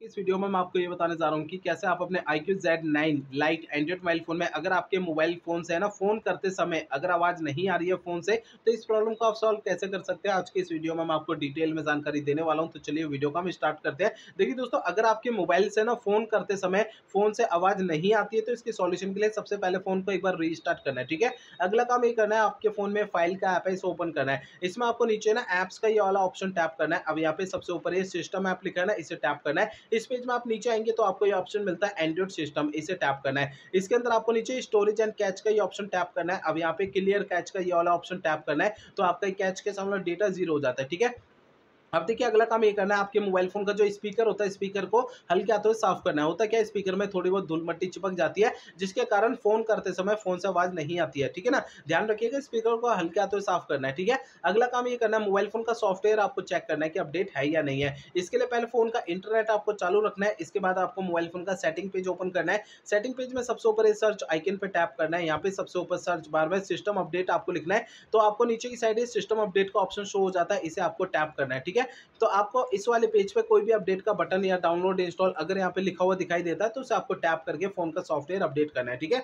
इस वीडियो में मैं आपको ये बताने जा रहा हूँ कि कैसे आप अपने iQOO Z9 light Android mobile phone में अगर आपके मोबाइल फ़ोन से है ना फ़ोन करते समय अगर आवाज़ नहीं आ रही है फ़ोन से, तो इस प्रॉब्लम को आप सॉल्व कैसे कर सकते हैं। आज के इस वीडियो में मैं आपको डिटेल में जानकारी देने वाला हूँ, तो चलिए वीडियो को हम स्टार्ट करते हैं। देखिए दोस्तों, अगर आपके मोबाइल से ना फ़ोन करते समय फ़ोन से आवाज़ नहीं आती है, तो इसके सॉल्यूशन के लिए सबसे पहले फ़ोन को एक बार रीस्टार्ट करना है, ठीक है। अगला काम ये करना है, आपके फ़ोन में फाइल का ऐप है, इसे ओपन करना है। इसमें आपको नीचे ना ऐप्स का ये वाला ऑप्शन टैप करना है। अब यहाँ पे सबसे ऊपर ये सिस्टम ऐप लिखा है ना, इसे टैप करना है। इस पेज में आप नीचे आएँगे तो आपको ये ऑप्शन मिलता है एंड्रॉइड सिस्टम, इसे टैप करना है। इसके अंदर आपको नीचे स्टोरेज एंड कैच का ये ऑप्शन टैप करना है। अब यहाँ पे क्लियर कैच का ये वाला ऑप्शन टैप करना है, तो आपका कैच के सामने डेटा 0 हो जाता है, ठीक है। अब देखिए अगला काम ये करना है, आपके मोबाइल फ़ोन का जो स्पीकर होता है, स्पीकर को हल्के हाथों से साफ़ करना है। होता क्या है, स्पीकर में थोड़ी बहुत धूल-मट्टी चिपक जाती है, जिसके कारण फ़ोन करते समय फ़ोन से आवाज़ नहीं आती है, ठीक है ना? ध्यान रखिएगा, स्पीकर को हल्के हाथों से साफ़ करना है, ठीक है? अगला काम ये करना है, मोबाइल फ़ोन का सॉफ्टवेयर आपको चेक करना है कि अपडेट है या नहीं है। इसके लिए पहले फ़ोन का इंटरनेट आपको चालू रखना है, इसके बाद आपको मोबाइल फ़ोन का सेटिंग पेज ओपन करना है। सेटिंग पेज में सबसे ऊपर ये सर्च आइकन पे टैप करना है, यहाँ पे सबसे ऊपर सर्च बार में सिस्टम अपडेट आपको लिखना है, तो आपको नीचे की साइड ये सिस्टम अपडेट का ऑप्शन शो हो जाता है, इसे आपको टैप करना है, ठीक है? तो आपको इस वाले पेज पे कोई भी अपडेट का बटन या डाउनलोड इंस्टॉल अगर यहाँ पे लिखा हुआ दिखाई देता है, तो उसे आपको टैप करके फ़ोन का सॉफ्टवेयर अपडेट करना है, ठीक है?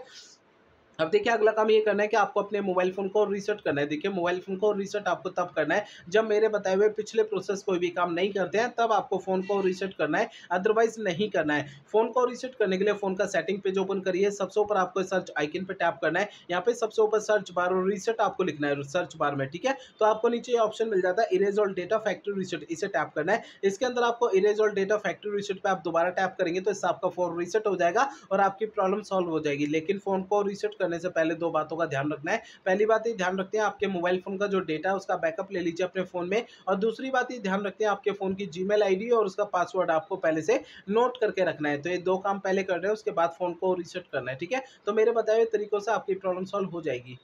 अब देखिए अगला काम ये करना है कि आपको अपने मोबाइल फ़ोन को रीसेट करना है। देखिए मोबाइल फ़ोन को रीसेट आपको तब करना है जब मेरे बताए हुए पिछले प्रोसेस कोई भी काम नहीं करते हैं, तब आपको फ़ोन को रीसेट करना है, अदरवाइज़ नहीं करना है। फ़ोन को रीसेट करने के लिए फ़ोन का सेटिंग पेज ओपन करिए, सबसे ऊपर आपको सर्च आइकन पे टैप करना है। यहाँ पे सबसे ऊपर सर्च बार और रीसेट आपको लिखना है सर्च बार में, ठीक है? तो आपको नीचे ये ऑप्शन मिल जाता है erase all data factory reset, इसे टैप करना है। इसके अंदर आपको erase all data factory reset पे आप दोबारा टैप करेंगे तो इससे आपका फ़ोन रीसेट हो जाएगा और आपकी प्रॉब्लम सॉल्व हो जाएगी। लेकिन फ़ोन को रीसेट करने से पहले 2 बातों का ध्यान रखना है। पहली बात ये ध्यान रखते हैं, आपके मोबाइल फ़ोन का जो डेटा है उसका बैकअप ले लीजिए अपने फ़ोन में, और दूसरी बात ये ध्यान रखते हैं, आपके फ़ोन की जीमेल आईडी और उसका पासवर्ड आपको पहले से नोट करके रखना है। तो ये 2 काम पहले कर रहे हैं, उसके बाद फ़ोन को रीसेट करना है, ठीक है? तो मेरे बताए हुए तरीकों से आपकी प्रॉब्लम सॉल्व हो जाएगी।